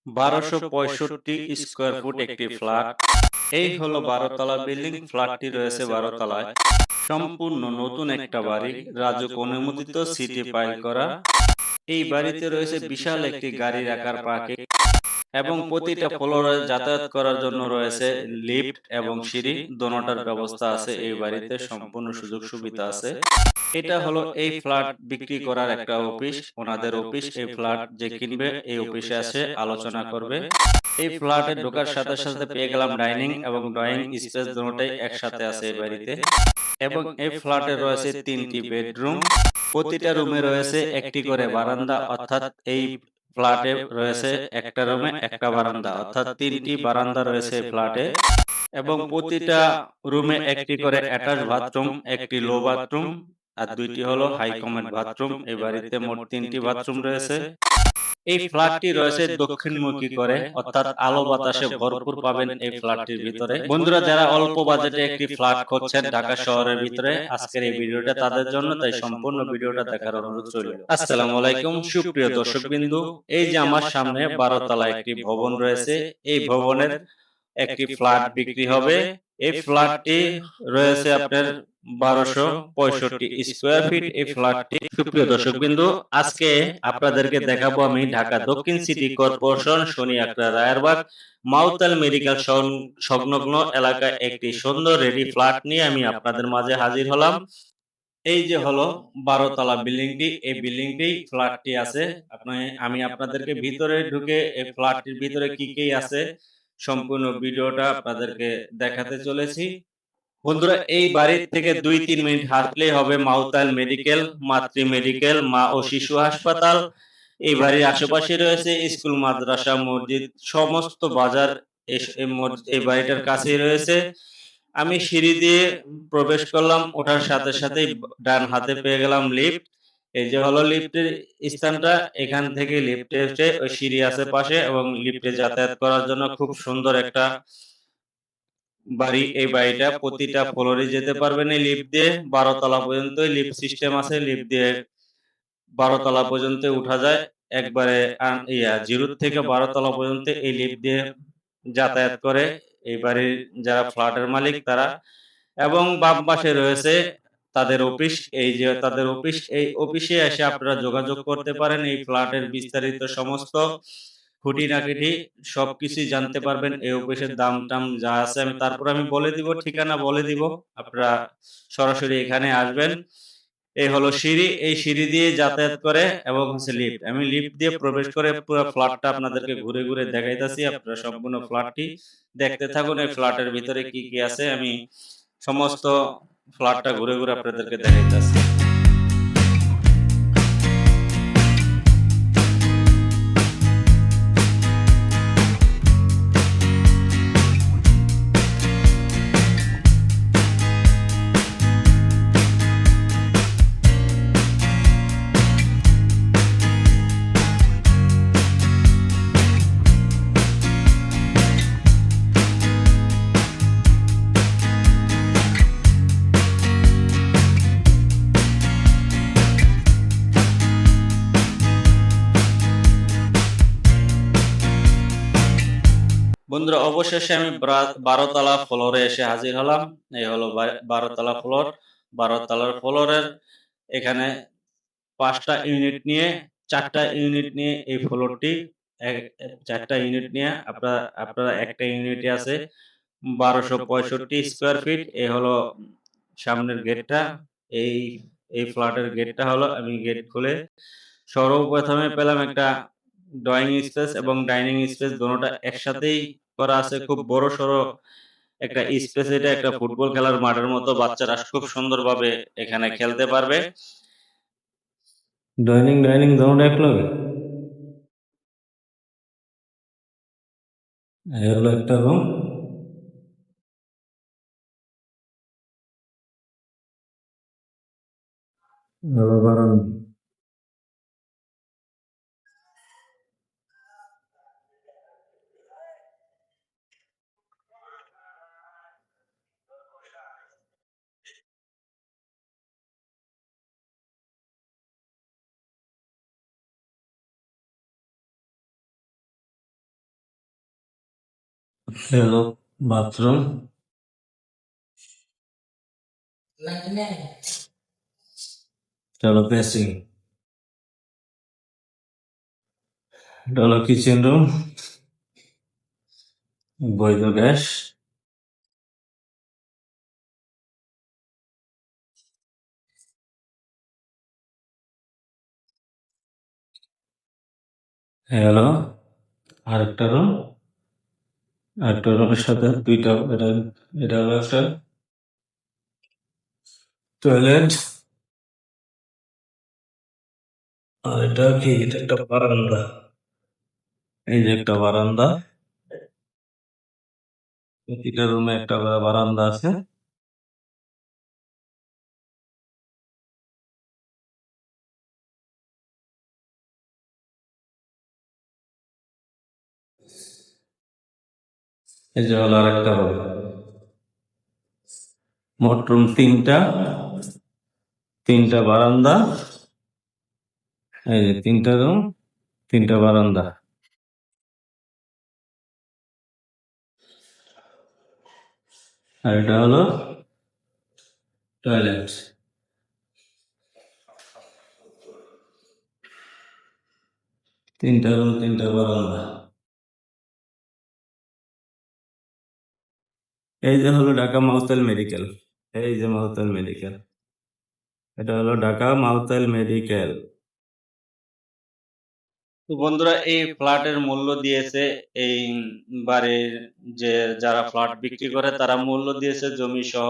1265 square foot একটি flat. এই হলো 12 তলা বিল্ডিং। ফ্ল্যাটটি রয়েছে 12 তলায়। সম্পূর্ণ নতুন একটা বাড়ি, রাজুক অনুমোদিত, সিটি পাইল করা। এই বাড়িতে রয়েছে বিশাল একটি গাড়ি রাখার পার্কিং এবং প্রতিটা ফ্লোরে যাতায়াত করার জন্য রয়েছে লিফট এবং সিঁড়ি, দোনোটার ব্যবস্থা আছে। এই বাড়িতে সম্পূর্ণ সুযোগ সুবিধা আছে। এটা হলো এই ফ্ল্যাট বিক্রি করার একটা অফিস, ওনাদের অফিস। এই ফ্ল্যাট যে কিনবে এই অফিসে আসে আলোচনা করবে। এই ফ্ল্যাটে ঢোকার সাথে সাথে পেয়ে গেলাম ডাইনিং এবং ড্রয়িং স্পেস, দুটোটাই একসাথে আছে এই বাড়িতে। এবং এই ফ্ল্যাটে রয়েছে 3টি বেডরুম। প্রতিটা রুমে রয়েছে একটি করে বারান্দা, অর্থাৎ এই ফ্ল্যাটে রয়েছে একটা রুমে একটা বারান্দা, অর্থাৎ 3টি বারান্দা রয়েছে এই ফ্ল্যাটে। এবং প্রতিটা রুমে একটি করে অ্যাটাচ বাথরুম, একটি লো বাথরুম আর 2টি হলো হাই কমোড বাথরুম। এই বাড়িতে মোট 3টি বাথরুম রয়েছে। এই ফ্ল্যাটটি রয়েছে দক্ষিণমুখী করে, অর্থাৎ আলো বাতাসে ভরপুর পাবেন এই ফ্ল্যাটটির ভিতরে। বন্ধুরা, যারা অল্প বাজেটে একটি ফ্ল্যাট খুঁজছেন ঢাকা শহরের ভিতরে, আজকের এই ভিডিওটা তাদের জন্য, তাই সম্পূর্ণ ভিডিওটা দেখার অনুরোধ রইল। আসসালামু আলাইকুম সুপ্রিয় দর্শকবৃন্দু, এই যে আমার সামনে 12 তলা একটি ভবন রয়েছে। এই ভবনের একটি ফ্ল্যাট বিক্রি হবে। এই ফ্ল্যাটটি রয়েছে আপনার 1265 স্কয়ার ফিট। এই ফ্ল্যাটটি, সুপ্রিয় দর্শকবৃন্দু, আজকে আপনাদেরকে দেখাবো আমি ঢাকা দক্ষিণ সিটি কর্পোরেশন, শনি আখড়া, রায়েরবাগ, মাউতাল মেডিকেল সংলগ্ন এলাকায় একটি সুন্দর রেডি ফ্ল্যাট নিয়ে আমি আপনাদের মাঝে হাজির হলাম। এই যে হলো 12 তলা বিল্ডিংটি, এই বিল্ডিংটি ফ্ল্যাটটি আছে। আমি আপনাদেরকে ভিতরে ঢুকে এই ফ্ল্যাটটির ভিতরে কি কি আছে সম্পূর্ণ ভিডিওটা আপনাদেরকে দেখাতে চলেছি। বন্ধুরা, এই বাড়ির থেকে 2-3 মিনিট হাঁটলেই হবে মাউতাল মেডিকেল, মাতৃ মেডিকেল, মা ও শিশু হাসপাতাল। এই বাড়ির আশেপাশে রয়েছে স্কুল, মাদ্রাসা, মসজিদ, সমস্ত বাজার এই বাড়িটার কাছেই রয়েছে। আমি সিঁড়ি দিয়ে প্রবেশ করলাম, ওঠার সাথে সাথেই ডান হাতে পেয়ে গেলাম লিফট। এই যে হলো লিফটের স্থানটা, এখান থেকে লিফটে এসে ওই সিঁড়ি আছে পাশে, এবং লিফটে যাতায়াত করার জন্য খুব সুন্দর একটা বাড়ি। এই বাড়িটা প্রতিটা ফ্লোরে যেতে পারবেন এই লিফট দিয়ে। 12 তলা পর্যন্ত লিফট সিস্টেম আছে। লিফট দিয়ে 12 তলা পর্যন্ত উঠা যায় একবারে। 0 থেকে 12 তলা পর্যন্ত এই লিফট দিয়ে যাতায়াত করে এই বাড়ির যারা ফ্ল্যাটের মালিক তারা। এবং বাম পাশে রয়েছে তাদের অফিস। এই যে তাদের অফিস, এই অফিসে এসে আপনারা যোগাযোগ করতে পারেন। এই ফ্ল্যাটের বিস্তারিত সমস্ত খুঁটিনাটি সবকিছুই জানতে পারবেন। এই অফিসের দাম টাম যা আছে আমি বলে দিব, ঠিকানা বলে দিব, আপনারা সরাসরি এখানে আসবেন। এই হলো সিঁড়ি, এই সিঁড়ি দিয়ে যাতায়াত করে এবং হচ্ছে লিফট। আমি লিফট দিয়ে প্রবেশ করে পুরো ফ্ল্যাটটা আপনাদেরকে ঘুরে ঘুরে দেখাইতেছি। আপনারা সম্পূর্ণ ফ্ল্যাটটি দেখতে থাকুন। এই ফ্ল্যাটের ভিতরে কি কি আছে আমি সমস্ত ফ্ল্যাটটা ঘুরে ঘুরে আপনাদেরকে দেখাইতেছি। বন্ধুরা, অবশেষে আমি 12 তলা ফ্লোরে এসে হাজির হলাম। এই হলো 12 তলা ফ্লোর। 12 তলার ফ্লোরের এখানে 5টা ইউনিট নিয়ে, 4টা ইউনিট নিয়ে এই ফ্লোরটি, 4টা ইউনিট নিয়ে আপনারা একটা ইউনিটে আছে 1265 স্কয়ার ফিট। এই হলো সামনের গেটটা। এই এই ফ্ল্যাটের গেটটা হলো, আমি গেট খুলে সর্বপ্রথমে পেলাম একটা ড্রয়িং স্পেস এবং ডাইনিং স্পেস, দুটোটা একসাথেই করা আছে। খুব বড় সড়ো একটা স্পেস। এটা একটা ফুটবল খেলার মাঠের মতো, বাচ্চারা খুব সুন্দরভাবে এখানে খেলতে পারবে। ডাইনিং ডাইনিং দুটোটা এক লগে। এই হলো একটা রুম। বারান্দা। হলো বাথরুম, হলো বেসিং, এটা হলো কিচেন রুম, বৈধ গ্যাস, হলো আরেকটা রুম, আরেকটা রুমের সাথে দুইটা, এটা হলো একটা টয়লেট, আর এটা কি, এটা একটা বারান্দা, এই যে একটা বারান্দা, প্রতিটা রুমে একটা করে বারান্দা আছে। এই যে হলো আরেকটা রুম, মোট রুম তিনটা, তিনটা বারান্দা, এই যে তিনটা রুম, তিনটা বারান্দা, আর এটা হলো টয়লেট, তিনটা রুম, তিনটা বারান্দা। এই যে হলো ঢাকা মাউথেল মেডিকেল, এই যে মাউথেল মেডিকেল, এটা হলো ঢাকা মাউথেল মেডিকেল। তো বন্ধুরা, এই ফ্ল্যাটের মূল্য দিয়েছে এই বাড়ির যে যারা ফ্ল্যাট বিক্রি করে তারা মূল্য দিয়েছে জমি সহ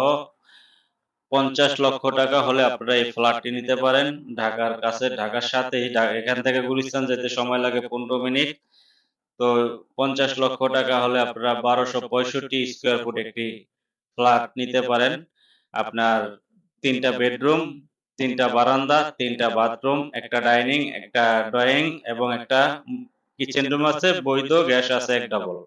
50 লক্ষ টাকা হলে আপনারা এই ফ্ল্যাটটি নিতে পারেন। ঢাকার কাছে, ঢাকার সাথেই, এখান থেকে গুলিস্তান যেতে সময় লাগে 15 মিনিট। তো 50 লক্ষ টাকা হলে আপনারা 1265 স্কোয়ার ফুট একটি ফ্ল্যাট নিতে পারেন। আপনার তিনটা বেডরুম, তিনটা বারান্দা, তিনটা বাথরুম, একটা ডাইনিং, একটা ড্রয়িং এবং একটা কিচেন রুম আছে, বৈধ গ্যাস আছে এক ডাবল।